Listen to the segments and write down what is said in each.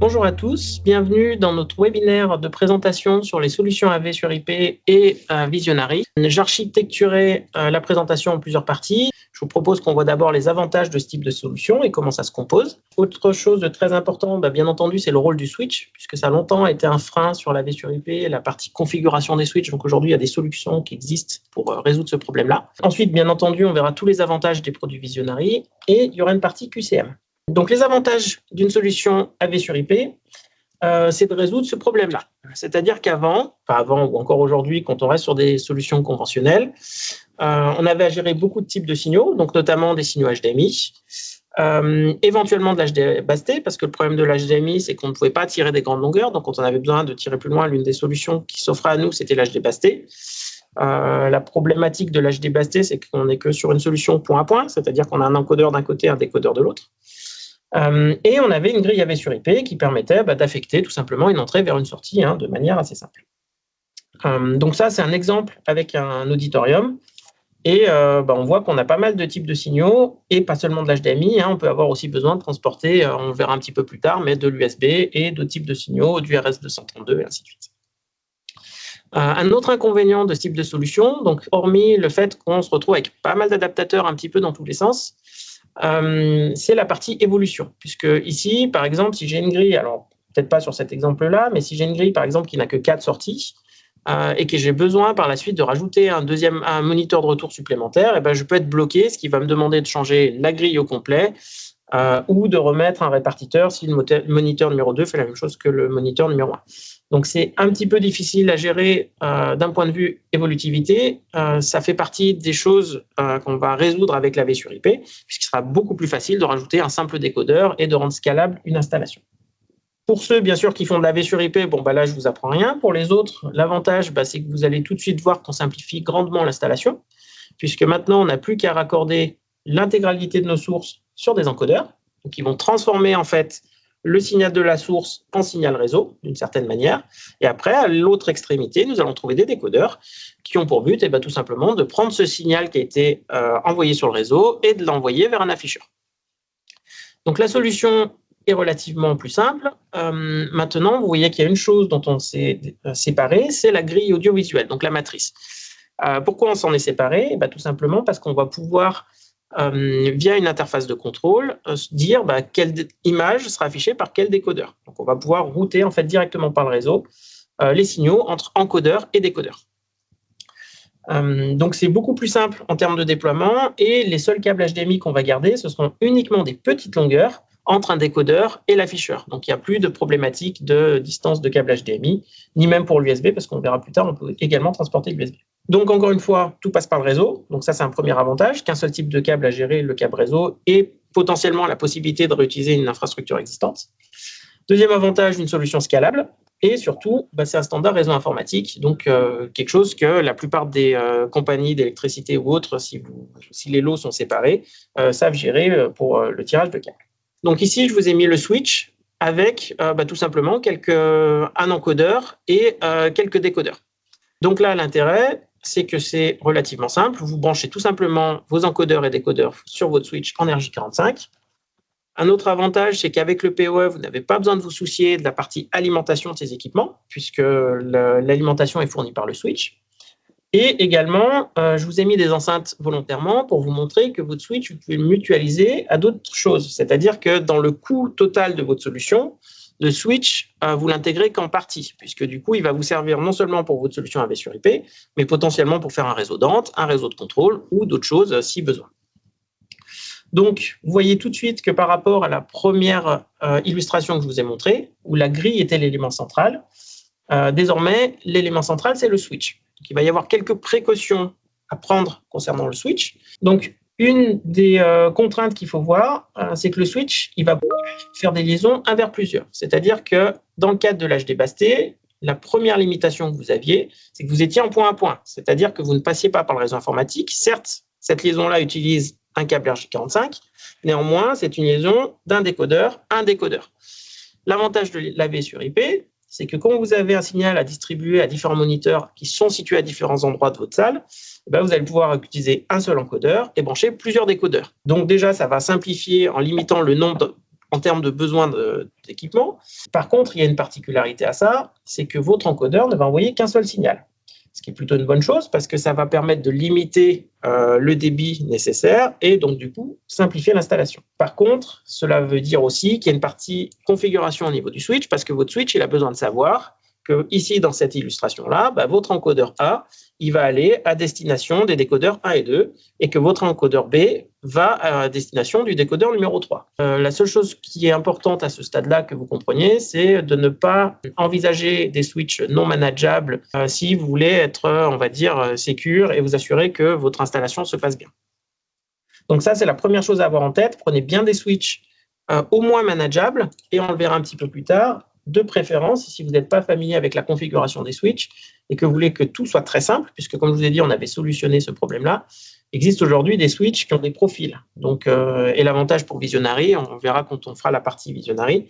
Bonjour à tous, bienvenue dans notre webinaire de présentation sur les solutions AV sur IP et Visionary. J'architecturerai la présentation en plusieurs parties. Je vous propose qu'on voit d'abord les avantages de ce type de solution et comment ça se compose. Autre chose de très important, bien entendu, c'est le rôle du switch, puisque ça a longtemps été un frein sur l'AV sur IP, la partie configuration des switches. Donc aujourd'hui, il y a des solutions qui existent pour résoudre ce problème-là. Ensuite, bien entendu, on verra tous les avantages des produits Visionary et il y aura une partie QCM. Donc, les avantages d'une solution AV sur IP, c'est de résoudre ce problème-là. C'est-à-dire qu'avant, ou encore aujourd'hui, quand on reste sur des solutions conventionnelles, on avait à gérer beaucoup de types de signaux, donc notamment des signaux HDMI, éventuellement de l'HD basse T, parce que le problème de l'HDMI, c'est qu'on ne pouvait pas tirer des grandes longueurs, donc quand on avait besoin de tirer plus loin, l'une des solutions qui s'offrait à nous, c'était l'HD basse T. La problématique de l'HD basse T, c'est qu'on n'est que sur une solution point à point, c'est-à-dire qu'on a un encodeur d'un côté, un décodeur de l'autre. Et on avait une grille AV sur IP qui permettait d'affecter tout simplement une entrée vers une sortie de manière assez simple. Donc ça, c'est un exemple avec un auditorium. Et on voit qu'on a pas mal de types de signaux et pas seulement de l'HDMI. On peut avoir aussi besoin de transporter, on le verra un petit peu plus tard, mais de l'USB et d'autres types de signaux, du RS232 et ainsi de suite. Un autre inconvénient de ce type de solution, donc hormis le fait qu'on se retrouve avec pas mal d'adaptateurs un petit peu dans tous les sens, c'est la partie évolution, puisque ici, par exemple, si j'ai une grille, alors peut-être pas sur cet exemple-là, mais si j'ai une grille, par exemple, qui n'a que 4 sorties et que j'ai besoin par la suite de rajouter un moniteur de retour supplémentaire, je peux être bloqué, ce qui va me demander de changer la grille au complet ou de remettre un répartiteur si le moniteur numéro 2 fait la même chose que le moniteur numéro 1. Donc, c'est un petit peu difficile à gérer d'un point de vue évolutivité. Ça fait partie des choses qu'on va résoudre avec l'AV sur IP, puisqu'il sera beaucoup plus facile de rajouter un simple décodeur et de rendre scalable une installation. Pour ceux, bien sûr, qui font de l'AV sur IP, là, je ne vous apprends rien. Pour les autres, l'avantage, c'est que vous allez tout de suite voir qu'on simplifie grandement l'installation, puisque maintenant, on n'a plus qu'à raccorder l'intégralité de nos sources sur des encodeurs, donc ils vont transformer en fait le signal de la source en signal réseau, d'une certaine manière. Et après, à l'autre extrémité, nous allons trouver des décodeurs qui ont pour but tout simplement de prendre ce signal qui a été envoyé sur le réseau et de l'envoyer vers un afficheur. Donc, la solution est relativement plus simple. Maintenant, vous voyez qu'il y a une chose dont on s'est séparé, c'est la grille audiovisuelle, donc la matrice. Pourquoi on s'en est séparé? Tout simplement parce qu'on va pouvoir via une interface de contrôle, dire quelle image sera affichée par quel décodeur. Donc, on va pouvoir router en fait directement par le réseau les signaux entre encodeur et décodeur. Donc, c'est beaucoup plus simple en termes de déploiement et les seuls câbles HDMI qu'on va garder, ce seront uniquement des petites longueurs entre un décodeur et l'afficheur. Donc, il n'y a plus de problématique de distance de câble HDMI, ni même pour l'USB, parce qu'on verra plus tard, on peut également transporter l'USB. Donc, encore une fois, tout passe par le réseau. Donc, ça, c'est un premier avantage, qu'un seul type de câble à gérer, le câble réseau, et potentiellement la possibilité de réutiliser une infrastructure existante. Deuxième avantage, une solution scalable. Et surtout, c'est un standard réseau informatique, donc quelque chose que la plupart des compagnies d'électricité ou autres, si les lots sont séparés, savent gérer pour le tirage de câbles. Donc ici, je vous ai mis le switch avec tout simplement un encodeur et quelques décodeurs. Donc là, l'intérêt, c'est que c'est relativement simple. Vous branchez tout simplement vos encodeurs et décodeurs sur votre switch en RJ45. Un autre avantage, c'est qu'avec le PoE, vous n'avez pas besoin de vous soucier de la partie alimentation de ces équipements, puisque l'alimentation est fournie par le switch. Et également, je vous ai mis des enceintes volontairement pour vous montrer que votre switch, vous pouvez le mutualiser à d'autres choses. C'est-à-dire que dans le coût total de votre solution, le switch, vous l'intégrez qu'en partie, puisque du coup, il va vous servir non seulement pour votre solution AV sur IP, mais potentiellement pour faire un réseau d'Ant, un réseau de contrôle ou d'autres choses si besoin. Donc, vous voyez tout de suite que par rapport à la première illustration que je vous ai montrée, où la grille était l'élément central, désormais, l'élément central, c'est le switch. Donc, il va y avoir quelques précautions à prendre concernant le switch. Donc, une des contraintes qu'il faut voir, c'est que le switch, il va faire des liaisons 1 vers plusieurs. C'est-à-dire que dans le cadre de l'HD basse T, la première limitation que vous aviez, c'est que vous étiez en point à point. C'est-à-dire que vous ne passiez pas par le réseau informatique. Certes, cette liaison-là utilise un câble RJ45. Néanmoins, c'est une liaison d'un décodeur à un décodeur. L'avantage de l'AV sur IP, c'est que quand vous avez un signal à distribuer à différents moniteurs qui sont situés à différents endroits de votre salle, vous allez pouvoir utiliser un seul encodeur et brancher plusieurs décodeurs. Donc déjà, ça va simplifier en limitant le nombre en termes de besoin d'équipement. Par contre, il y a une particularité à ça, c'est que votre encodeur ne va envoyer qu'un seul signal. Ce qui est plutôt une bonne chose parce que ça va permettre de limiter le débit nécessaire et donc du coup simplifier l'installation. Par contre, cela veut dire aussi qu'il y a une partie configuration au niveau du switch parce que votre switch il a besoin de savoir que ici dans cette illustration-là, votre encodeur A, il va aller à destination des décodeurs 1 et 2 et que votre encodeur B va à destination du décodeur numéro 3. La seule chose qui est importante à ce stade-là que vous compreniez, c'est de ne pas envisager des switches non manageables si vous voulez être, on va dire, sécure et vous assurer que votre installation se passe bien. Donc ça, c'est la première chose à avoir en tête. Prenez bien des switches au moins manageables et on le verra un petit peu plus tard. De préférence, si vous n'êtes pas familier avec la configuration des switches et que vous voulez que tout soit très simple, puisque comme je vous ai dit, on avait solutionné ce problème-là, il existe aujourd'hui des switches qui ont des profils. Donc, et l'avantage pour Visionary, on verra quand on fera la partie Visionary,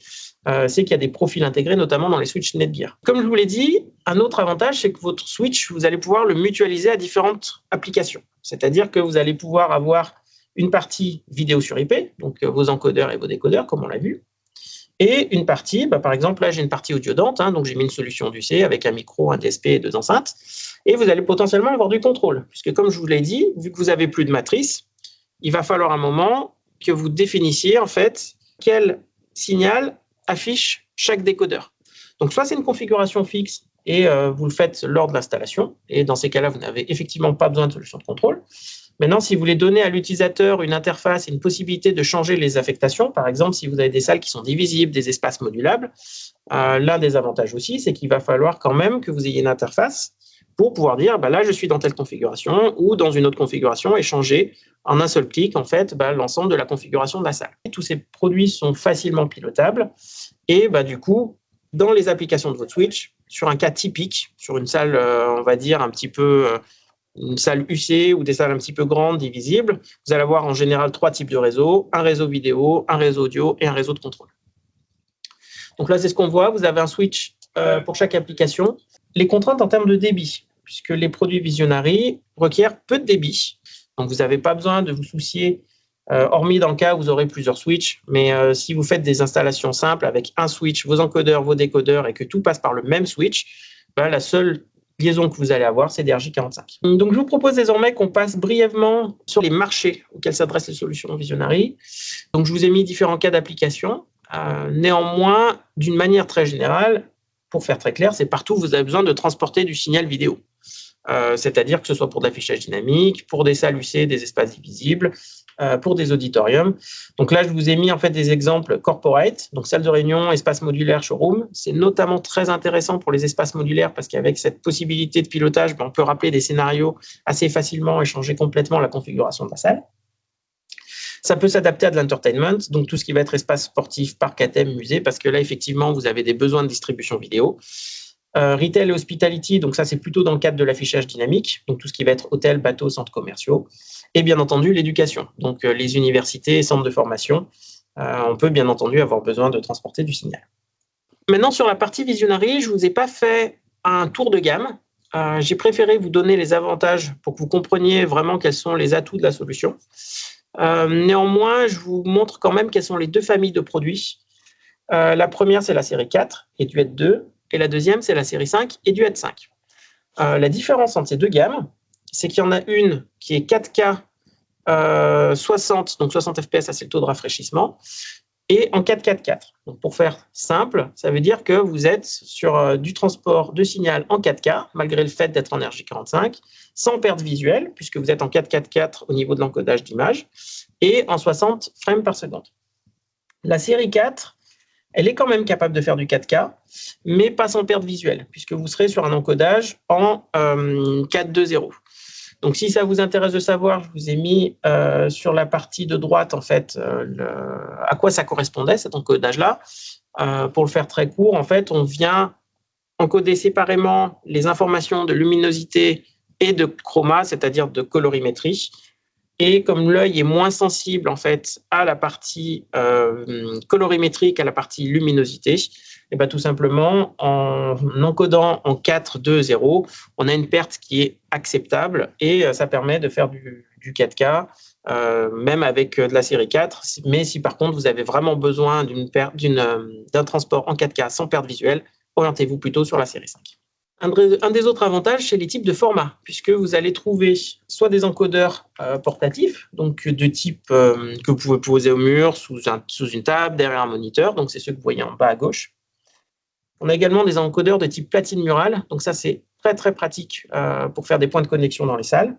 c'est qu'il y a des profils intégrés, notamment dans les switches Netgear. Comme je vous l'ai dit, un autre avantage, c'est que votre switch, vous allez pouvoir le mutualiser à différentes applications. C'est-à-dire que vous allez pouvoir avoir une partie vidéo sur IP, donc vos encodeurs et vos décodeurs, comme on l'a vu, et une partie, par exemple, là j'ai une partie audiodante, donc j'ai mis une solution d'UC avec un micro, un DSP et 2 enceintes, et vous allez potentiellement avoir du contrôle, puisque comme je vous l'ai dit, vu que vous n'avez plus de matrice, il va falloir un moment que vous définissiez en fait quel signal affiche chaque décodeur. Donc soit c'est une configuration fixe et vous le faites lors de l'installation, et dans ces cas-là, vous n'avez effectivement pas besoin de solution de contrôle. Maintenant, si vous voulez donner à l'utilisateur une interface et une possibilité de changer les affectations, par exemple, si vous avez des salles qui sont divisibles, des espaces modulables, l'un des avantages aussi, c'est qu'il va falloir quand même que vous ayez une interface pour pouvoir dire, là, je suis dans telle configuration ou dans une autre configuration et changer en un seul clic, en fait, l'ensemble de la configuration de la salle. Et tous ces produits sont facilement pilotables et du coup, dans les applications de votre switch, sur un cas typique, sur une salle, on va dire, un petit peu... une salle UC ou des salles un petit peu grandes, divisibles, vous allez avoir en général 3 types de réseaux, un réseau vidéo, un réseau audio et un réseau de contrôle. Donc là, c'est ce qu'on voit. Vous avez un switch pour chaque application. Les contraintes en termes de débit, puisque les produits Visionary requièrent peu de débit. Donc, vous n'avez pas besoin de vous soucier, hormis dans le cas où vous aurez plusieurs switches. Mais si vous faites des installations simples avec un switch, vos encodeurs, vos décodeurs et que tout passe par le même switch, la seule liaison que vous allez avoir, c'est des RJ45. Donc, je vous propose désormais qu'on passe brièvement sur les marchés auxquels s'adressent les solutions Visionary. Donc, je vous ai mis différents cas d'application. Néanmoins, d'une manière très générale, pour faire très clair, c'est partout où vous avez besoin de transporter du signal vidéo. C'est-à-dire que ce soit pour de l'affichage dynamique, pour des salles UC, des espaces divisibles, pour des auditoriums. Donc là, je vous ai mis en fait des exemples corporate, donc salle de réunion, espace modulaire, showroom. C'est notamment très intéressant pour les espaces modulaires parce qu'avec cette possibilité de pilotage, on peut rappeler des scénarios assez facilement et changer complètement la configuration de la salle. Ça peut s'adapter à de l'entertainment, donc tout ce qui va être espace sportif, parc à thème, musée, parce que là, effectivement, vous avez des besoins de distribution vidéo. Retail et hospitality, donc ça, c'est plutôt dans le cadre de l'affichage dynamique, donc tout ce qui va être hôtel, bateau, centres commerciaux. Et bien entendu, l'éducation, donc les universités et centres de formation. On peut bien entendu avoir besoin de transporter du signal. Maintenant, sur la partie Visionary, je ne vous ai pas fait un tour de gamme. J'ai préféré vous donner les avantages pour que vous compreniez vraiment quels sont les atouts de la solution. Néanmoins, je vous montre quand même quelles sont les deux familles de produits. La première, c'est la série 4 et Duet 2, et la deuxième, c'est la série 5 et Duet 5. La différence entre ces deux gammes, c'est qu'il y en a une qui est 4K 60, donc 60 fps, ça c'est le taux de rafraîchissement, et en 4K4. Donc pour faire simple, ça veut dire que vous êtes sur du transport de signal en 4K, malgré le fait d'être en RJ45, sans perte visuelle, puisque vous êtes en 4K4 au niveau de l'encodage d'image, et en 60 frames par seconde. La série 4, elle est quand même capable de faire du 4K, mais pas sans perte visuelle, puisque vous serez sur un encodage en 4.2.0. Donc, si ça vous intéresse de savoir, je vous ai mis sur la partie de droite, en fait, à quoi ça correspondait, cet encodage-là. Pour le faire très court, en fait, on vient encoder séparément les informations de luminosité et de chroma, c'est-à-dire de colorimétrie. Et comme l'œil est moins sensible, en fait, à la partie colorimétrique, à la partie luminosité, Et ben, tout simplement, en encodant en 4.2.0, on a une perte qui est acceptable et ça permet de faire du 4K, même avec de la série 4. Mais si par contre, vous avez vraiment besoin d'un transport en 4K sans perte visuelle, orientez-vous plutôt sur la série 5. Un des autres avantages, c'est les types de formats, puisque vous allez trouver soit des encodeurs portatifs, donc de type que vous pouvez poser au mur, sous une table, derrière un moniteur, donc c'est ceux que vous voyez en bas à gauche. On a également des encodeurs de type platine murale, donc ça c'est très très pratique pour faire des points de connexion dans les salles.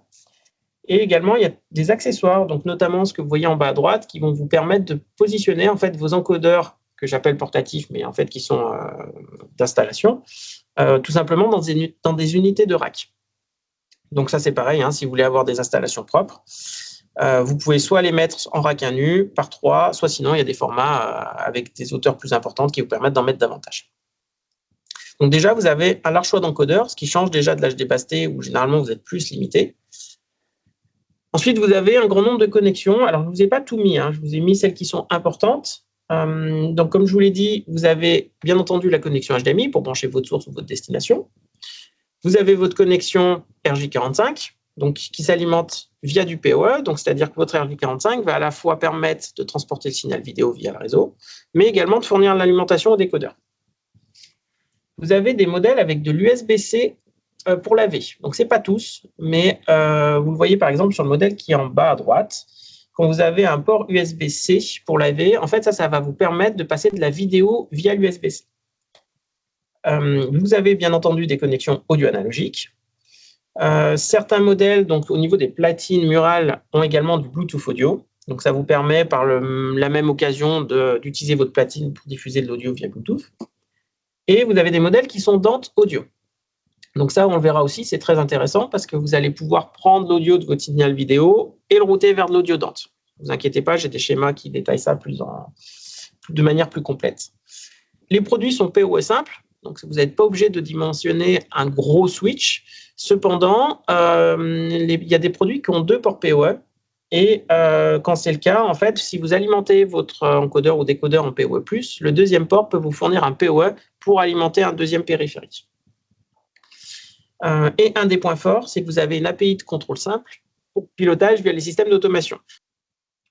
Et également, il y a des accessoires, donc notamment ce que vous voyez en bas à droite, qui vont vous permettre de positionner en fait vos encodeurs, que j'appelle portatifs, mais en fait qui sont d'installation, tout simplement dans des unités de rack. Donc ça c'est pareil, hein, si vous voulez avoir des installations propres, vous pouvez soit les mettre en rack 1 nu par 3, soit sinon il y a des formats avec des hauteurs plus importantes qui vous permettent d'en mettre davantage. Donc déjà, vous avez un large choix d'encodeurs, ce qui change déjà de l'HD-BAS-T où généralement vous êtes plus limité. Ensuite, vous avez un grand nombre de connexions. Alors, je ne vous ai pas tout mis, hein. Je vous ai mis celles qui sont importantes. Donc, comme je vous l'ai dit, vous avez bien entendu la connexion HDMI pour brancher votre source ou votre destination. Vous avez votre connexion RJ45, donc, qui s'alimente via du PoE, donc c'est-à-dire que votre RJ45 va à la fois permettre de transporter le signal vidéo via le réseau, mais également de fournir l'alimentation au décodeur. Vous avez des modèles avec de l'USB-C pour l'AV. Donc, ce n'est pas tous, mais vous le voyez par exemple sur le modèle qui est en bas à droite. Quand vous avez un port USB-C pour l'AV, en fait, ça va vous permettre de passer de la vidéo via l'USB-C. Vous avez bien entendu des connexions audio analogiques. Certains modèles, donc au niveau des platines murales, ont également du Bluetooth audio. Donc, ça vous permet par la même occasion d'utiliser votre platine pour diffuser de l'audio via Bluetooth. Et vous avez des modèles qui sont Dante audio. Donc ça, on le verra aussi, c'est très intéressant parce que vous allez pouvoir prendre l'audio de votre signal vidéo et le router vers de l'audio Dante. Ne vous inquiétez pas, j'ai des schémas qui détaillent ça de manière plus complète. Les produits sont PoE simples, donc vous n'êtes pas obligé de dimensionner un gros switch. Cependant, il y a des produits qui ont 2 ports PoE. Et quand c'est le cas, en fait, si vous alimentez votre encodeur ou décodeur en PoE+, le deuxième port peut vous fournir un PoE pour alimenter un deuxième périphérique. Et un des points forts, c'est que vous avez une API de contrôle simple pour pilotage via les systèmes d'automation.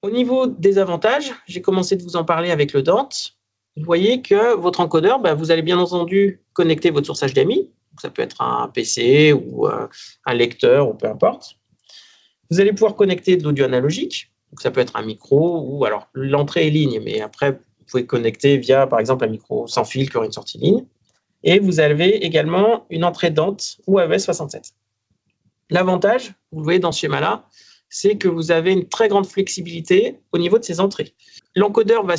Au niveau des avantages, j'ai commencé de vous en parler avec le Dante. Vous voyez que votre encodeur, vous allez bien entendu connecter votre source HDMI. Ça peut être un PC ou un lecteur ou peu importe. Vous allez pouvoir connecter de l'audio analogique. Donc ça peut être un micro ou alors l'entrée est ligne, mais après, vous pouvez connecter via, par exemple, un micro sans fil qui aurait une sortie ligne. Et vous avez également une entrée Dante ou AES67. L'avantage, vous le voyez dans ce schéma-là, c'est que vous avez une très grande flexibilité au niveau de ces entrées. L'encodeur va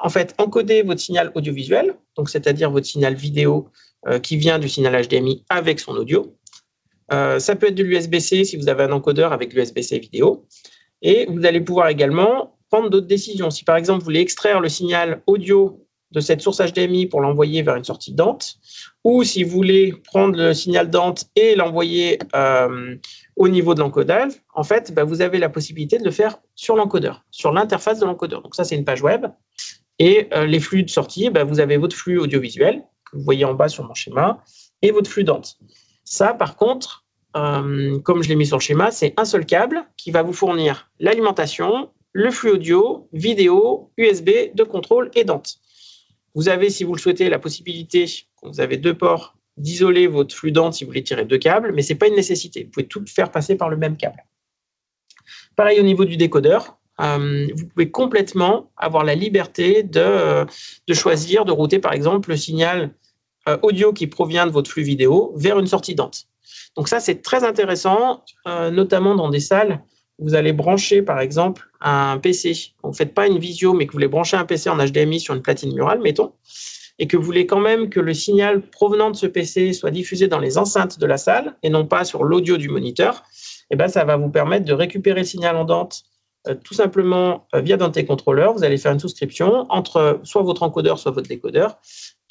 en fait encoder votre signal audiovisuel, donc c'est-à-dire votre signal vidéo qui vient du signal HDMI avec son audio. Ça peut être de l'USB-C si vous avez un encodeur avec l'USB-C vidéo. Et vous allez pouvoir également prendre d'autres décisions. Si par exemple vous voulez extraire le signal audio de cette source HDMI pour l'envoyer vers une sortie Dante, ou si vous voulez prendre le signal Dante et l'envoyer au niveau de l'encodage, en fait, vous avez la possibilité de le faire sur l'encodeur, sur l'interface de l'encodeur. Donc ça, c'est une page web. Et les flux de sortie, vous avez votre flux audiovisuel, que vous voyez en bas sur mon schéma, et votre flux Dante. Ça, par contre, comme je l'ai mis sur le schéma, c'est un seul câble qui va vous fournir l'alimentation, le flux audio, vidéo, USB de contrôle et Dante. Vous avez, si vous le souhaitez, la possibilité, quand vous avez 2 ports, d'isoler votre flux Dante si vous voulez tirer 2 câbles, mais ce n'est pas une nécessité. Vous pouvez tout faire passer par le même câble. Pareil au niveau du décodeur, vous pouvez complètement avoir la liberté de choisir, de router par exemple le signal audio qui provient de votre flux vidéo vers une sortie Dante. Donc ça, c'est très intéressant, notamment dans des salles où vous allez brancher par exemple un PC. Vous ne faites pas une visio, mais que vous voulez brancher un PC en HDMI sur une platine murale, mettons, et que vous voulez quand même que le signal provenant de ce PC soit diffusé dans les enceintes de la salle et non pas sur l'audio du moniteur, ça va vous permettre de récupérer le signal en Dante tout simplement via Dante Controller. Vous allez faire une souscription entre soit votre encodeur, soit votre décodeur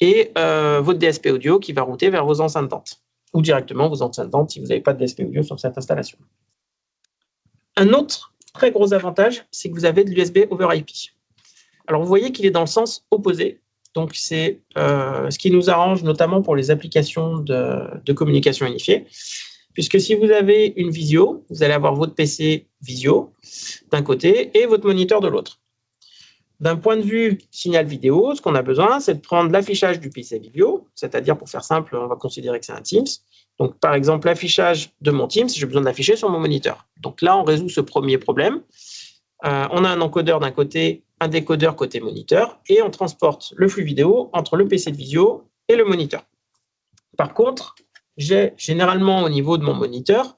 et votre DSP audio qui va router vers vos enceintes Dante ou directement vos enceintes Dante si vous n'avez pas de DSP audio sur cette installation. Un autre très gros avantage, c'est que vous avez de l'USB over IP. Alors, vous voyez qu'il est dans le sens opposé. Donc, c'est ce qui nous arrange notamment pour les applications de communication unifiée. Puisque si vous avez une visio, vous allez avoir votre PC visio d'un côté et votre moniteur de l'autre. D'un point de vue signal vidéo, ce qu'on a besoin, c'est de prendre l'affichage du PC vidéo, c'est-à-dire, pour faire simple, on va considérer que c'est un Teams. Donc, par exemple, l'affichage de mon Teams, j'ai besoin de l'afficher sur mon moniteur. Donc là, on résout ce premier problème. On a un encodeur d'un côté, un décodeur côté moniteur, et on transporte le flux vidéo entre le PC de visio et le moniteur. Par contre, j'ai généralement au niveau de mon moniteur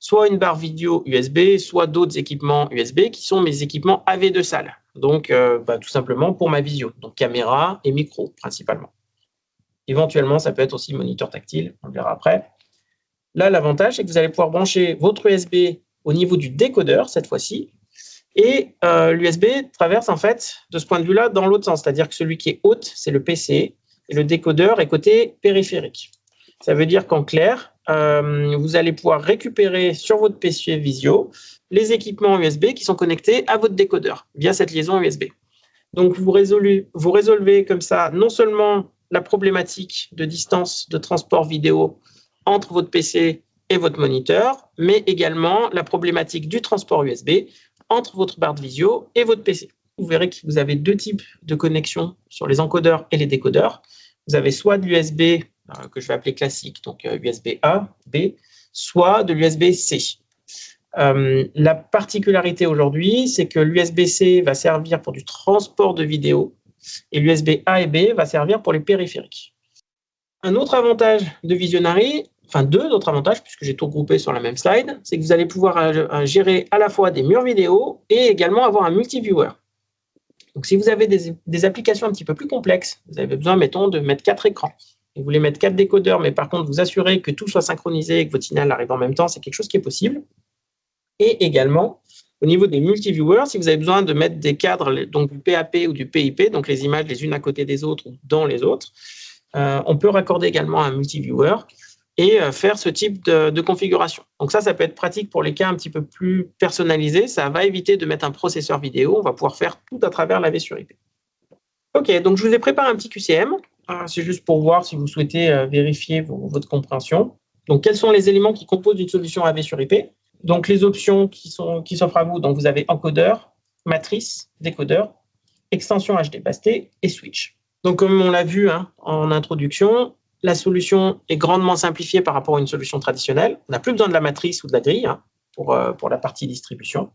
soit une barre vidéo USB, soit d'autres équipements USB qui sont mes équipements AV de salle. Donc, tout simplement pour ma visio, donc caméra et micro principalement. Éventuellement, ça peut être aussi moniteur tactile, on le verra après. Là, l'avantage, c'est que vous allez pouvoir brancher votre USB au niveau du décodeur cette fois-ci, et l'USB traverse en fait de ce point de vue-là dans l'autre sens, c'est-à-dire que celui qui est haute, c'est le PC, et le décodeur est côté périphérique. Ça veut dire qu'en clair, vous allez pouvoir récupérer sur votre PC Visio les équipements USB qui sont connectés à votre décodeur via cette liaison USB. Donc, vous résolvez comme ça non seulement la problématique de distance de transport vidéo entre votre PC et votre moniteur, mais également la problématique du transport USB entre votre barre de visio et votre PC. Vous verrez que vous avez deux types de connexions sur les encodeurs et les décodeurs. Vous avez soit de l'USB que je vais appeler classique, donc USB-A, B, soit de l'USB-C. La particularité aujourd'hui, c'est que l'USB-C va servir pour du transport de vidéo et l'USB-A et B va servir pour les périphériques. Un autre avantage de Visionary, enfin deux autres avantages, puisque j'ai tout regroupé sur la même slide, c'est que vous allez pouvoir gérer à la fois des murs vidéo et également avoir un multiviewer. Donc, si vous avez des applications un petit peu plus complexes, vous avez besoin, mettons, de mettre 4 écrans. Et vous voulez mettre 4 décodeurs, mais par contre, vous assurez que tout soit synchronisé et que votre signal arrive en même temps, c'est quelque chose qui est possible. Et également, au niveau des multiviewers, si vous avez besoin de mettre des cadres, donc du PAP ou du PIP, donc les images les unes à côté des autres ou dans les autres, on peut raccorder également un multiviewer et faire ce type de configuration. Donc ça peut être pratique pour les cas un petit peu plus personnalisés. Ça va éviter de mettre un processeur vidéo. On va pouvoir faire tout à travers l'AV sur IP. OK, donc je vous ai préparé un petit QCM. C'est juste pour voir si vous souhaitez vérifier votre compréhension. Donc, quels sont les éléments qui composent une solution AV sur IP? Donc, les options qui s'offrent à vous, donc vous avez encodeur, matrice, décodeur, extension HD passé et switch. Donc, comme on l'a vu en introduction, la solution est grandement simplifiée par rapport à une solution traditionnelle. On n'a plus besoin de la matrice ou de la grille pour la partie distribution.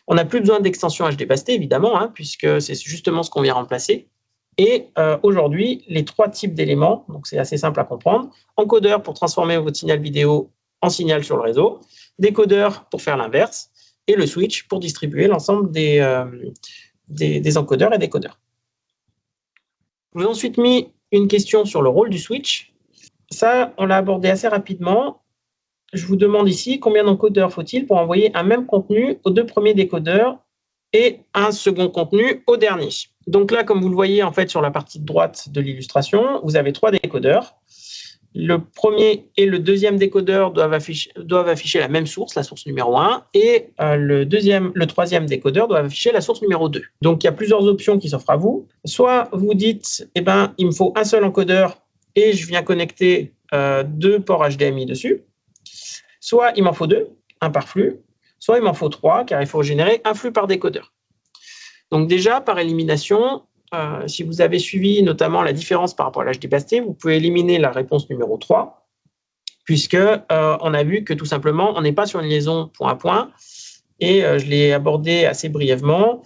On n'a plus besoin d'extension HD passé, évidemment, puisque c'est justement ce qu'on vient remplacer. Et aujourd'hui, les trois types d'éléments, donc c'est assez simple à comprendre, encodeur pour transformer votre signal vidéo en signal sur le réseau, décodeur pour faire l'inverse, et le switch pour distribuer l'ensemble des encodeurs et décodeurs. Je vous ai ensuite mis une question sur le rôle du switch. Ça, on l'a abordé assez rapidement. Je vous demande ici combien d'encodeurs faut-il pour envoyer un même contenu aux deux premiers décodeurs et un second contenu au dernier. Donc là, comme vous le voyez en fait sur la partie de droite de l'illustration, vous avez 3 décodeurs. Le premier et le deuxième décodeur doivent afficher la même source, la source numéro 1, et le troisième décodeur doit afficher la source numéro 2. Donc il y a plusieurs options qui s'offrent à vous. Soit vous dites, il me faut un seul encodeur et je viens connecter 2 ports HDMI dessus. Soit il m'en faut 2, un par flux. Soit il m'en faut 3, car il faut générer un flux par décodeur. Donc déjà, par élimination, si vous avez suivi notamment la différence par rapport à l'HD passé, vous pouvez éliminer la réponse numéro 3, puisque on a vu que tout simplement, on n'est pas sur une liaison point à point, et je l'ai abordé assez brièvement,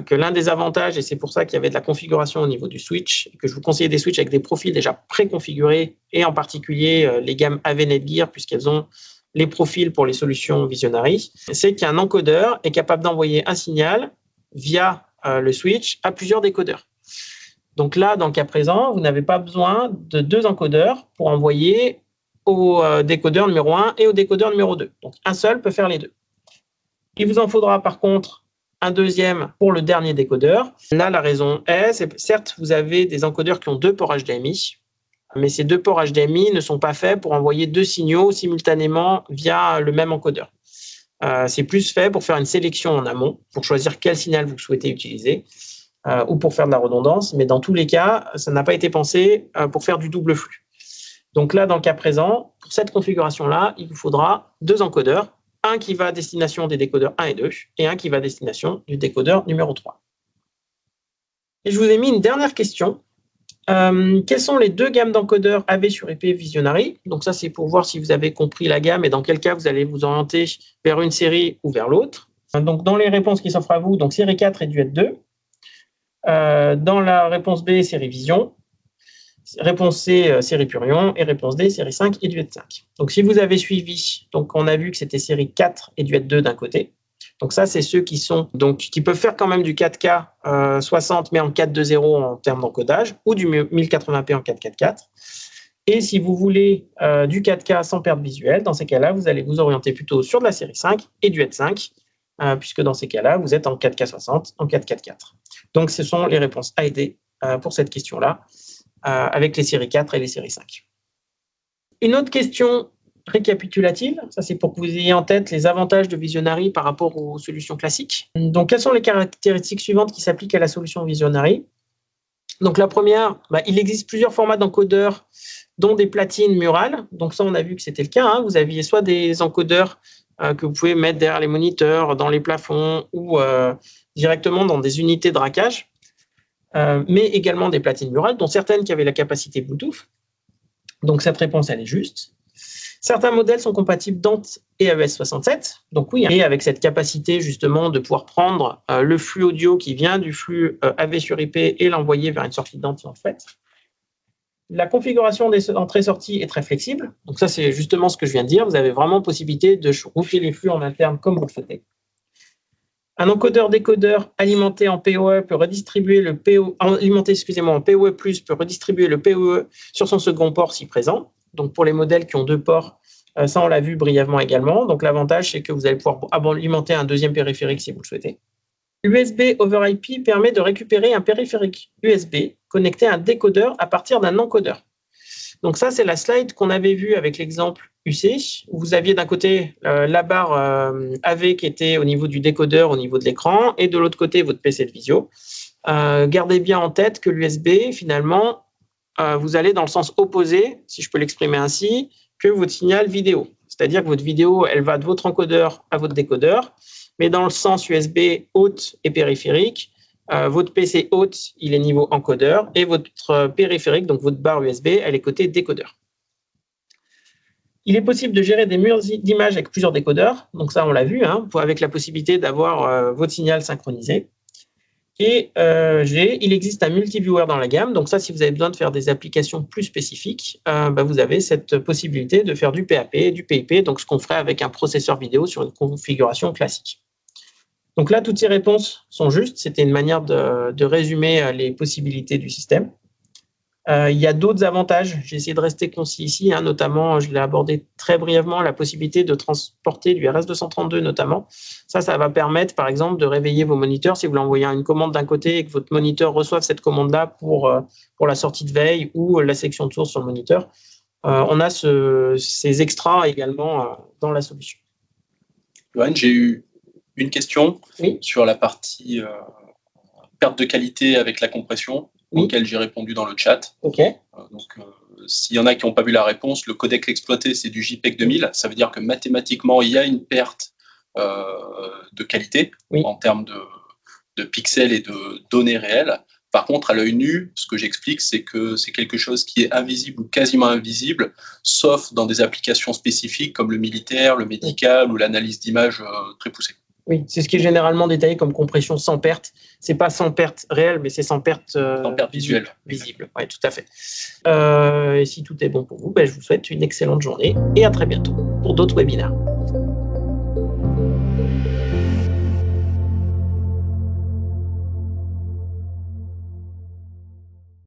que l'un des avantages, et c'est pour ça qu'il y avait de la configuration au niveau du switch, que je vous conseillais des switches avec des profils déjà préconfigurés, et en particulier les gammes AV Netgear, puisqu'elles ont les profils pour les solutions Visionary, c'est qu'un encodeur est capable d'envoyer un signal via le switch à plusieurs décodeurs. Donc là, dans le cas présent, vous n'avez pas besoin de 2 encodeurs pour envoyer au décodeur numéro 1 et au décodeur numéro 2. Donc un seul peut faire les deux. Il vous en faudra par contre un deuxième pour le dernier décodeur. Là, la raison c'est certes, vous avez des encodeurs qui ont 2 ports HDMI, mais ces 2 ports HDMI ne sont pas faits pour envoyer 2 signaux simultanément via le même encodeur. C'est plus fait pour faire une sélection en amont, pour choisir quel signal vous souhaitez utiliser. ou pour faire de la redondance, mais dans tous les cas, ça n'a pas été pensé pour faire du double flux. Donc là, dans le cas présent, pour cette configuration-là, il vous faudra 2 encodeurs, un qui va à destination des décodeurs 1 et 2, et un qui va à destination du décodeur numéro 3. Et je vous ai mis une dernière question. Quelles sont les 2 gammes d'encodeurs AV sur IP Visionary? Donc ça, c'est pour voir si vous avez compris la gamme et dans quel cas vous allez vous orienter vers une série ou vers l'autre. Donc dans les réponses qui s'offrent à vous, donc série 4 et Duet 2. Dans la réponse B, série Vision. Réponse C, série Purion, et réponse D, série 5 et Duet 5. Donc, si vous avez suivi, donc on a vu que c'était série 4 et Duet 2 d'un côté. Donc, ça, c'est ceux qui peuvent faire quand même du 4K 60, mais en 4.2.0 en termes d'encodage, ou du 1080p en 4.4.4. Et si vous voulez du 4K sans perte visuelle, dans ces cas-là, vous allez vous orienter plutôt sur de la série 5 et Duet 5, puisque dans ces cas-là, vous êtes en 4K 60, en 4.4.4. Donc, ce sont les réponses A et D pour cette question-là. Avec les séries 4 et les séries 5. Une autre question récapitulative, ça c'est pour que vous ayez en tête les avantages de Visionary par rapport aux solutions classiques. Donc, quelles sont les caractéristiques suivantes qui s'appliquent à la solution Visionary? Donc, la première, il existe plusieurs formats d'encodeurs, dont des platines murales. Donc, ça, on a vu que c'était le cas. Vous aviez soit des encodeurs que vous pouvez mettre derrière les moniteurs, dans les plafonds ou directement dans des unités de rackage. Mais également des platines murales, dont certaines qui avaient la capacité Bluetooth. Donc, cette réponse, elle est juste. Certains modèles sont compatibles DANT et AES67. Donc, oui, et avec cette capacité, justement, de pouvoir prendre le flux audio qui vient du flux AV sur IP et l'envoyer vers une sortie DANT, en fait. La configuration des entrées-sorties est très flexible. Donc, ça, c'est justement ce que je viens de dire. Vous avez vraiment possibilité de router les flux en interne comme vous le souhaitez. Un encodeur-décodeur alimenté en PoE peut redistribuer le PoE, en PoE+, peut redistribuer le PoE sur son second port si présent. Donc pour les modèles qui ont 2 ports, ça on l'a vu brièvement également. Donc l'avantage, c'est que vous allez pouvoir alimenter un deuxième périphérique si vous le souhaitez. USB over IP permet de récupérer un périphérique USB connecté à un décodeur à partir d'un encodeur. Donc ça, c'est la slide qu'on avait vue avec l'exemple UC, où vous aviez d'un côté la barre AV qui était au niveau du décodeur, au niveau de l'écran, et de l'autre côté, votre PC de visio. Gardez bien en tête que l'USB, finalement, vous allez dans le sens opposé, si je peux l'exprimer ainsi, que votre signal vidéo. C'est-à-dire que votre vidéo, elle va de votre encodeur à votre décodeur, mais dans le sens USB hôte et périphérique, votre PC hôte, il est niveau encodeur, et votre périphérique, donc votre barre USB, elle est côté décodeur. Il est possible de gérer des murs d'images avec plusieurs décodeurs, donc ça on l'a vu, avec la possibilité d'avoir votre signal synchronisé. Et il existe un multiviewer dans la gamme, donc ça si vous avez besoin de faire des applications plus spécifiques, vous avez cette possibilité de faire du PAP, du PIP, donc ce qu'on ferait avec un processeur vidéo sur une configuration classique. Donc là, toutes ces réponses sont justes. C'était une manière de résumer les possibilités du système. Il y a d'autres avantages. J'ai essayé de rester concis ici, notamment, je l'ai abordé très brièvement, la possibilité de transporter du RS-232 notamment. Ça va permettre, par exemple, de réveiller vos moniteurs. Si vous l'envoyez une commande d'un côté et que votre moniteur reçoive cette commande-là pour la sortie de veille ou la section de source sur le moniteur, on a ces extras également dans la solution. Johan, j'ai eu une question sur la partie perte de qualité avec la compression, auquel j'ai répondu dans le chat. S'il y en a qui n'ont pas vu la réponse, le codec exploité, c'est du JPEG 2000. Ça veut dire que mathématiquement, il y a une perte de qualité en termes de pixels et de données réelles. Par contre, à l'œil nu, ce que j'explique, c'est que c'est quelque chose qui est invisible ou quasiment invisible, sauf dans des applications spécifiques comme le militaire, le médical ou l'analyse d'images très poussée. Oui, c'est ce qui est généralement détaillé comme compression sans perte. C'est pas sans perte réelle, mais c'est sans perte visuelle. Visible, oui, tout à fait. Et si tout est bon pour vous, je vous souhaite une excellente journée et à très bientôt pour d'autres webinaires.